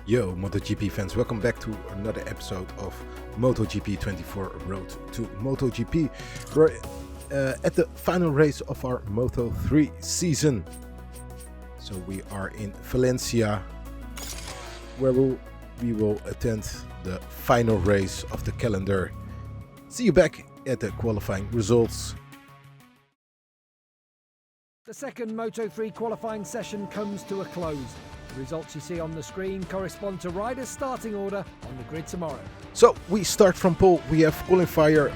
Yo, MotoGP fans, welcome back to another episode of MotoGP 24 Road to MotoGP. We're at the final race of our Moto3 season. So we are in Valencia, where we will attend the final race of the calendar. See you back at the qualifying results. The second Moto3 qualifying session comes to a close. The results you see on the screen correspond to riders' starting order on the grid tomorrow. So we start from pole. We have qualifier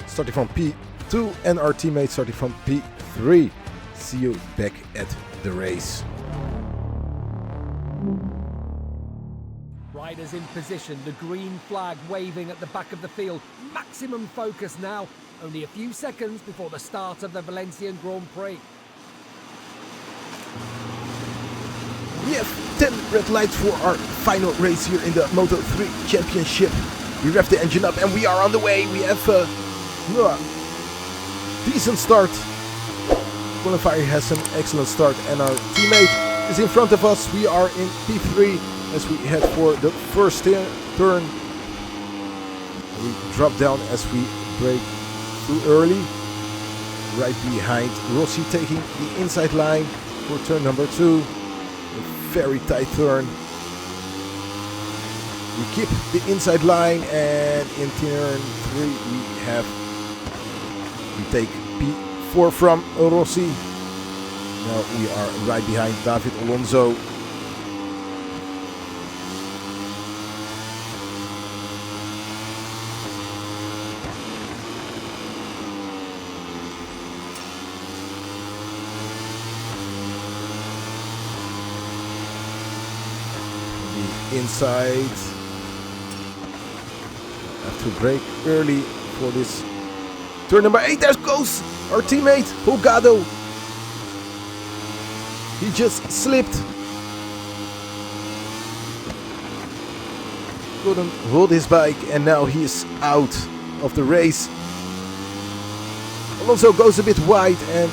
starting from P2 and our teammate starting from P3. See you back at the race. Riders in position, the green flag waving at the back of the field. Maximum focus now. Only a few seconds before the start of the Valencian Grand Prix. We have 10 red lights for our final race here in the Moto3 Championship. We rev the engine up and we are on the way. We have a decent start. Qualifier has an excellent start and our teammate is in front of us. We are in P3 as we head for the first turn. We drop down as we brake too early. Right behind Rossi taking the inside line for turn number 2. A very tight turn. We keep the inside line and in turn 3 we take P4 from Rossi. Now we are right behind David Alonso. Inside. Have to brake early for this turn number 8. There goes our teammate Hogado. He just slipped. Couldn't hold his bike and now he is out of the race. Alonso goes a bit wide and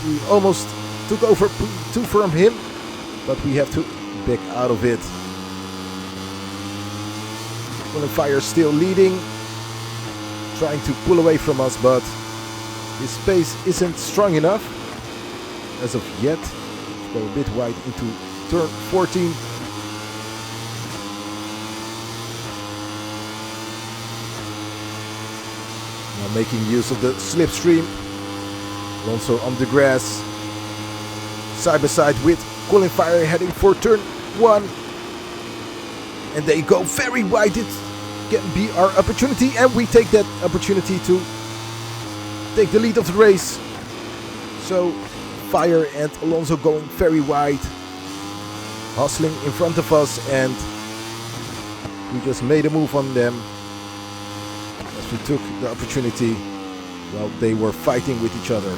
we almost took over P2 from him, but we have to back out of it. Qualifier still leading, trying to pull away from us, but his pace isn't strong enough as of yet. Let's go a bit wide into turn 14. Now making use of the slipstream. Alonso on the grass, side by side with Qualifier heading for turn 1. And they go very wide. It can be our opportunity, and we take that opportunity to take the lead of the race. So Fire and Alonso going very wide, hustling in front of us, and we just made a move on them as we took the opportunity while they were fighting with each other.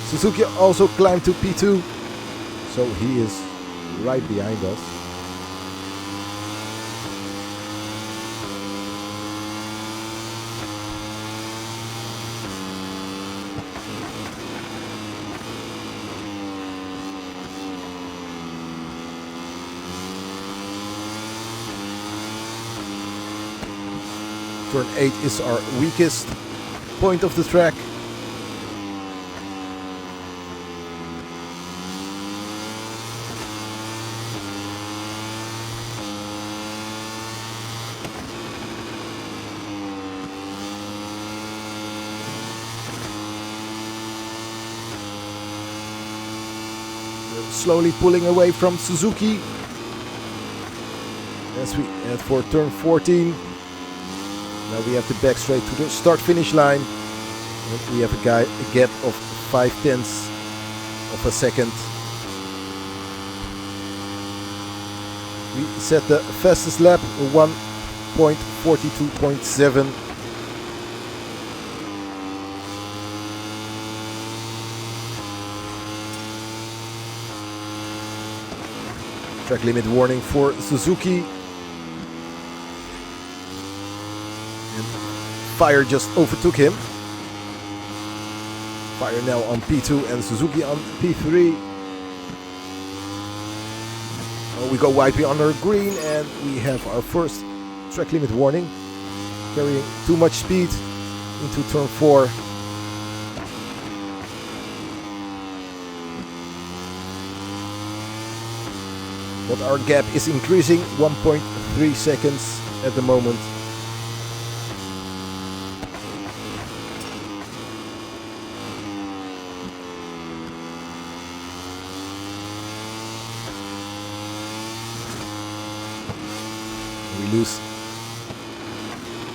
Suzuki also climbed to P2, so he is right behind us. Turn 8 is our weakest point of the track. Slowly pulling away from Suzuki as we head for turn 14. Now we have to back straight to the start-finish line. And we have a gap of 0.5 of a second. We set the fastest lap 1.42.7. Track limit warning for Suzuki. And Fire just overtook him. Fire now on P2 and Suzuki on P3. We go wide beyond our green and we have our first track limit warning. Carrying too much speed into turn 4. But our gap is increasing, 1.3 seconds at the moment. We lose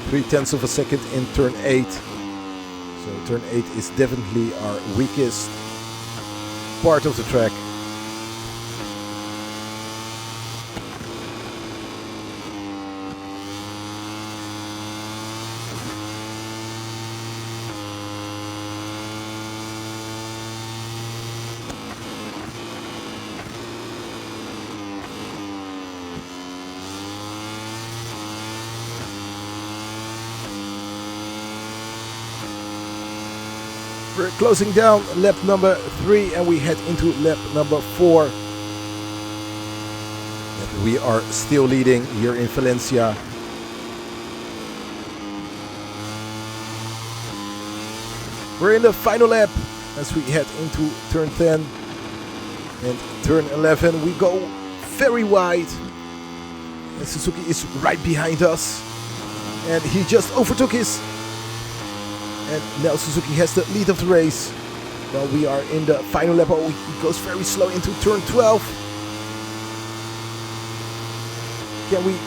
0.3 of a second in turn 8. So turn 8 is definitely our weakest part of the track. We're closing down lap number 3 and we head into lap number 4. And we are still leading here in Valencia. We're in the final lap as we head into turn 10 and turn 11. We go very wide and Suzuki is right behind us and he just overtook his. And now Suzuki has the lead of the race. Well, we are in the final lap. Oh, he goes very slow into turn 12. Can we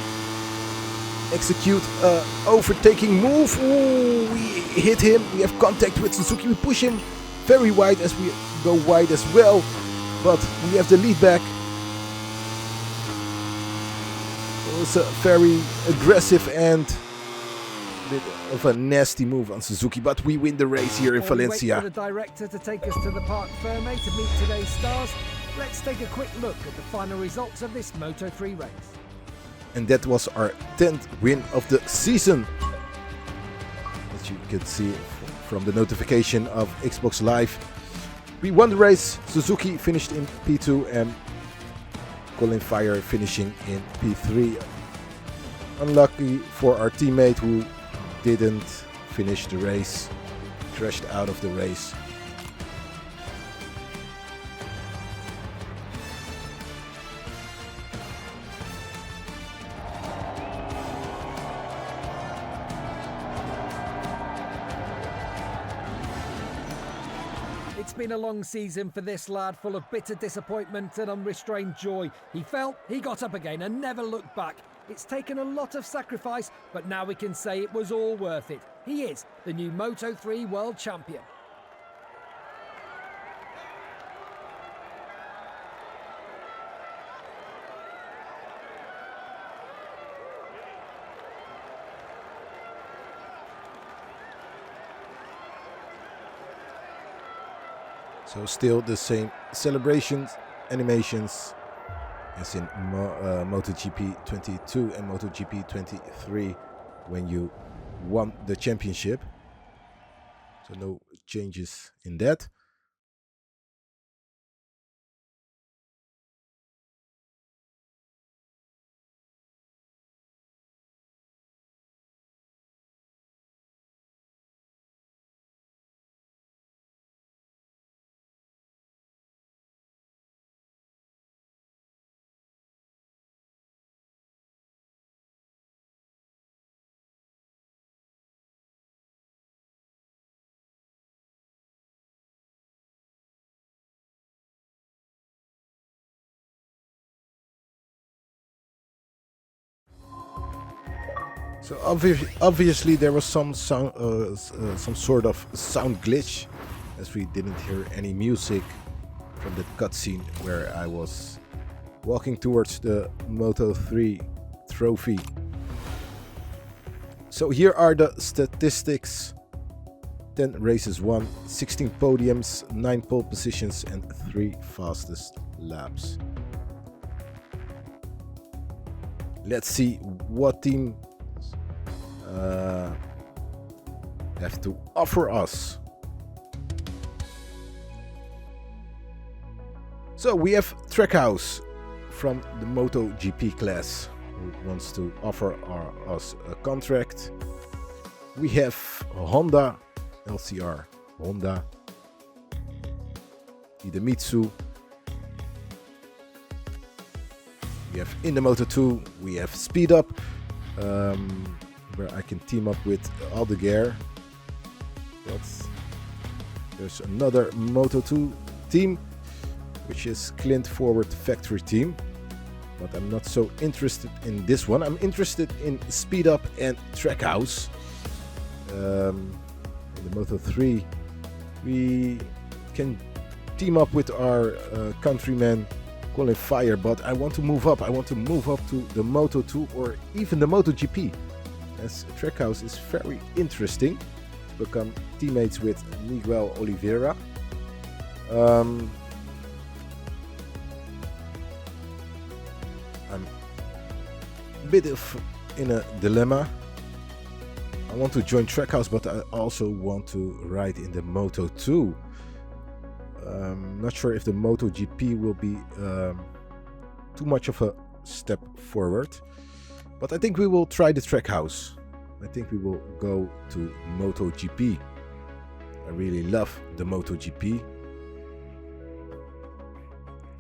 execute an overtaking move? Ooh, we hit him. We have contact with Suzuki. We push him very wide as we go wide as well. But we have the lead back. It was a very aggressive and bit of a nasty move on Suzuki, but we win the race here in Valencia. Wait for the director to take us to the Parc Fermé to meet today's stars. Let's take a quick look at the final results of this Moto3 race. And that was our 10th win of the season. As you can see from the notification of Xbox Live. We won the race. Suzuki finished in P2 and Colin Fire finishing in P3. Unlucky for our teammate who didn't finish the race, crashed out of the race. It's been a long season for this lad, full of bitter disappointment and unrestrained joy. He fell, he got up again and never looked back. It's taken a lot of sacrifice, but now we can say it was all worth it. He is the new Moto3 World Champion. So still the same celebrations, animations as in MotoGP 22 and MotoGP 23 when you won the championship. So no changes in that. So obviously there was some sound, some sort of sound glitch, as we didn't hear any music from the cutscene where I was walking towards the Moto3 trophy. So here are the statistics: 10 races won, 16 podiums, 9 pole positions, and 3 fastest laps. Let's see what team have to offer us. So we have Trackhouse from the MotoGP class who wants to offer us a contract. We have Honda, LCR Honda, Idemitsu. We have in the Moto2, we have Speed Up, where I can team up with Aldeguer. But there's another Moto2 team, which is Clint Forward Factory Team. But I'm not so interested in this one. I'm interested in Speed Up and Trackhouse. In the Moto3, we can team up with our countryman Colin Fire, but I want to move up. I want to move up to the Moto2 or even the MotoGP, as Trackhouse is very interesting to become teammates with Miguel Oliveira. I'm a bit in a dilemma. I want to join Trackhouse, but I also want to ride in the Moto2. Not sure if the MotoGP will be too much of a step forward, but I think we will try the Trackhouse. I think we will go to MotoGP. I really love the MotoGP.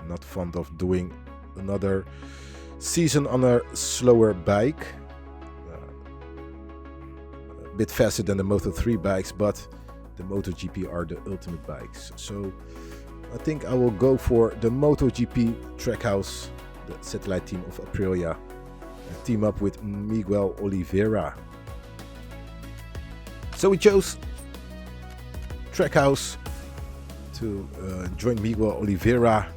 I'm not fond of doing another season on a slower bike. A bit faster than the Moto3 bikes, but the MotoGP are the ultimate bikes. So I think I will go for the MotoGP Trackhouse, the satellite team of Aprilia, and team up with Miguel Oliveira. So we chose Trackhouse to join Miguel Oliveira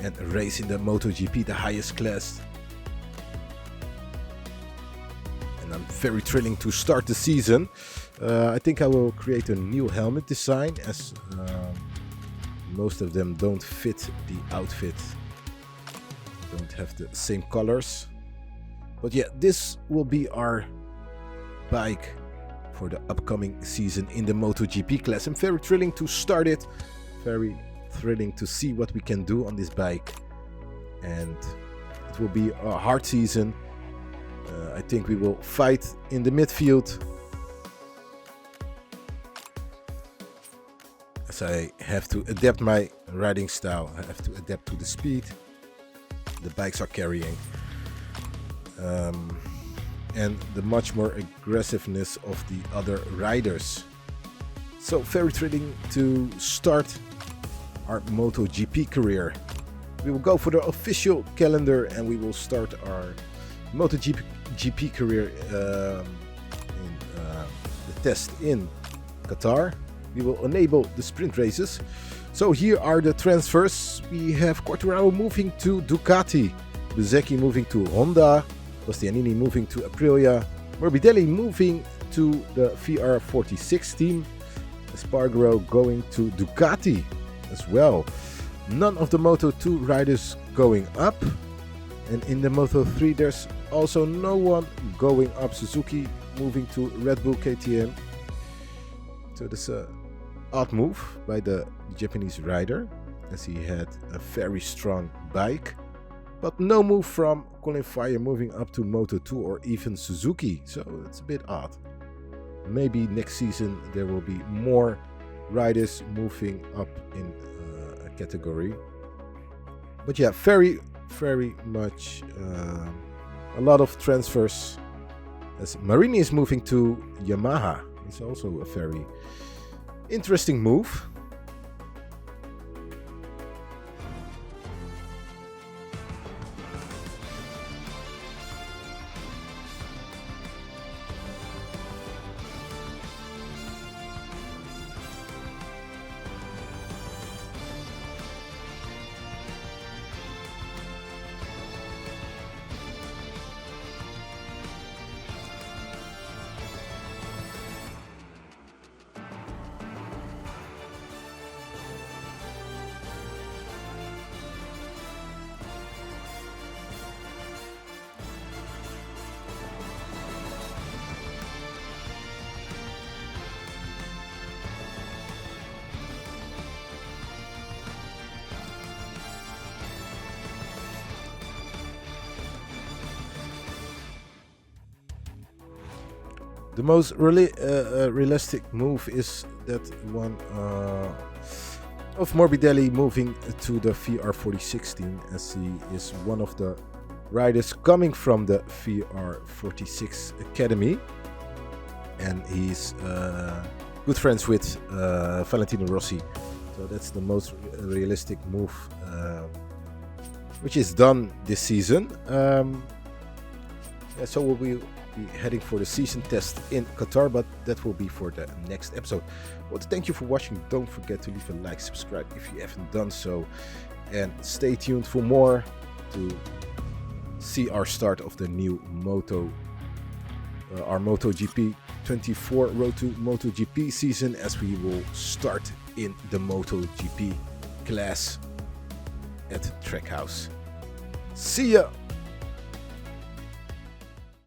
and race in the MotoGP, the highest class. And I'm very thrilling to start the season. I think I will create a new helmet design, as most of them don't fit the outfit, don't have the same colors. But yeah, this will be our bike for the upcoming season in the MotoGP class. I'm very thrilling to start it, very thrilling to see what we can do on this bike, and it will be a hard season. I think we will fight in the midfield, as I have to adapt my riding style. I have to adapt to the speed the bikes are carrying, and the much more aggressiveness of the other riders. So very thrilling to start our MotoGP career. We will go for the official calendar and we will start our MotoGP career in the test in Qatar. We will enable the sprint races. So here are the transfers. We have Quartararo moving to Ducati, Bezzecchi moving to Honda, Bastianini moving to Aprilia, Morbidelli moving to the VR46 team, Espargaro going to Ducati as well. None of the Moto2 riders going up, and in the Moto3 there's also no one going up. Suzuki moving to Red Bull KTM. So this odd move by the Japanese rider, as he had a very strong bike, but no move from Colin Fire moving up to Moto2 or even Suzuki, so it's a bit odd. Maybe next season there will be more riders moving up in a category. But yeah, very much a lot of transfers, as Marini is moving to Yamaha. It's also a very interesting move. The most realistic move is that one of Morbidelli moving to the VR4016, as he is one of the riders coming from the VR46 Academy, and he's good friends with Valentino Rossi. So that's the most realistic move which is done this season. So we'll be heading for the season test in Qatar, but that will be for the next episode. Well, thank you for watching. Don't forget to leave a like, subscribe if you haven't done so, and stay tuned for more to see our start of the new our MotoGP 24 Road to MotoGP season, as we will start in the MotoGP class at Trackhouse. See ya!